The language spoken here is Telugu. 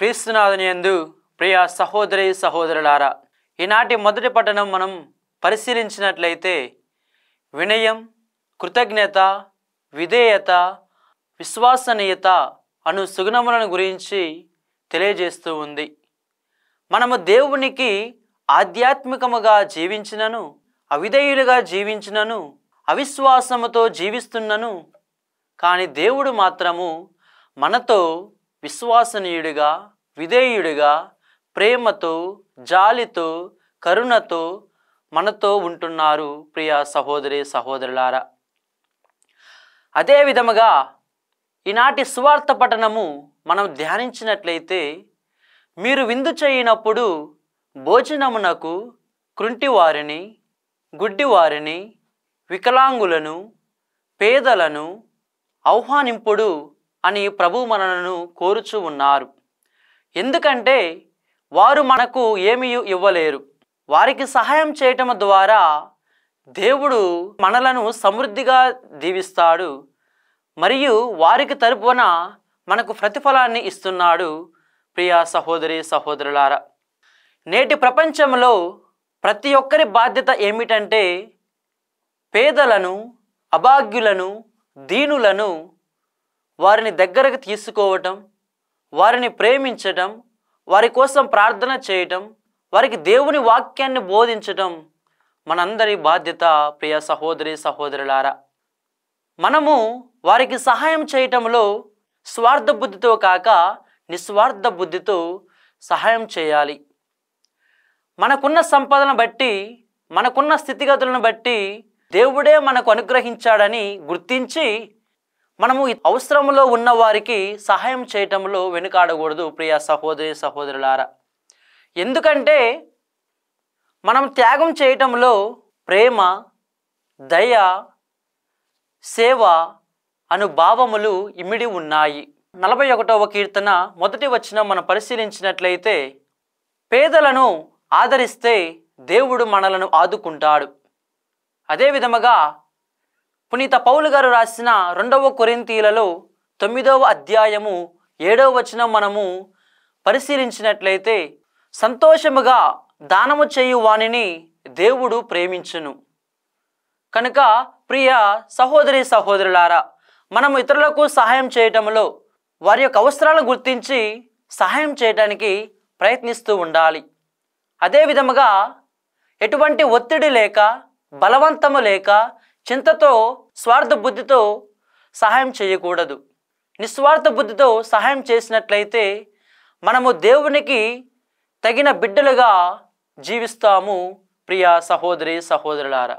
క్రీస్తునాథునియందు ప్రియ సహోదరి సహోదరులారా, ఈనాటి మొదటి పట్టణం మనం పరిశీలించినట్లయితే వినయం, కృతజ్ఞత, విధేయత, విశ్వసనీయత అను సుగుణములను గురించి తెలియజేస్తూ ఉంది. మనము దేవునికి ఆధ్యాత్మికముగా జీవించినను, అవిధేయులుగా జీవించినను, అవిశ్వాసముతో జీవిస్తున్నను, కానీ దేవుడు మాత్రము మనతో విశ్వసనీయుడిగా, విధేయుడిగా, ప్రేమతో, జాలితో, కరుణతో మనతో ఉంటున్నారు ప్రియ సహోదరి సహోదరులారా. అదే విధముగా ఈనాటి సువార్త పఠనము మనం ధ్యానించినట్లయితే, మీరు విందు చేయనప్పుడు భోజనమునకు కృంటివారిని, గుడ్డివారిని, వికలాంగులను, పేదలను ఆహ్వానింపుడు అని ప్రభు మనలను కోరుచూ ఉన్నారు. ఎందుకంటే వారు మనకు ఏమీ ఇవ్వలేరు. వారికి సహాయం చేయటం ద్వారా దేవుడు మనలను సమృద్ధిగా దీవిస్తాడు మరియు వారికి తరపున మనకు ప్రతిఫలాన్ని ఇస్తున్నాడు. ప్రియ సహోదరి సహోదరులారా, నేటి ప్రపంచంలో ప్రతి ఒక్కరి బాధ్యత ఏమిటంటే పేదలను, అభాగ్యులను, దీనులను వారిని దగ్గరకు తీసుకోవటం, వారిని ప్రేమించటం, వారి కోసం ప్రార్థన చేయటం, వారికి దేవుని వాక్యాన్ని బోధించటం మనందరి బాధ్యత. ప్రియ సహోదరి సహోదరులారా, మనము వారికి సహాయం చేయటంలో స్వార్థ బుద్ధితో కాక నిస్వార్థ బుద్ధితో సహాయం చేయాలి. మనకున్న సంపదను బట్టి, మనకున్న స్థితిగతులను బట్టి దేవుడే మనకు అనుగ్రహించాడని గుర్తించి మనము అవసరంలో ఉన్న వారికి సహాయం చేయటంలో వెనుకాడకూడదు. ప్రియ సహోదరి సహోదరులారా, ఎందుకంటే మనం త్యాగం చేయటంలో ప్రేమ, దయ, సేవ అను భావములు ఇమిడి ఉన్నాయి. 41వ కీర్తన మొదటి వచనం మనం పరిశీలించినట్లయితే, పేదలను ఆదరిస్తే దేవుడు మనలను ఆదుకుంటాడు. అదే విధముగా పునీత పౌలు గారు రాసిన 2వ కొరింథీయులలో 9వ అధ్యాయము 7వ వచనం మనము పరిశీలించినట్లయితే, సంతోషముగా దానము చేయు వానిని దేవుడు ప్రేమించును. కనుక ప్రియ సహోదరి సహోదరులారా, మనము ఇతరులకు సహాయం చేయటంలో వారి యొక్క అవసరాలను గుర్తించి సహాయం చేయడానికి ప్రయత్నిస్తూ ఉండాలి. అదే విధముగా ఎటువంటి ఒత్తిడి లేక, బలవంతము లేక, చింతతో, స్వార్థ బుద్ధితో సహాయం చేయకూడదు. నిస్వార్థ బుద్ధితో సహాయం చేసినట్లయితే మనము దేవునికి తగిన బిడ్డలుగా జీవిస్తాము. ప్రియ సహోదరి సహోదరులారా.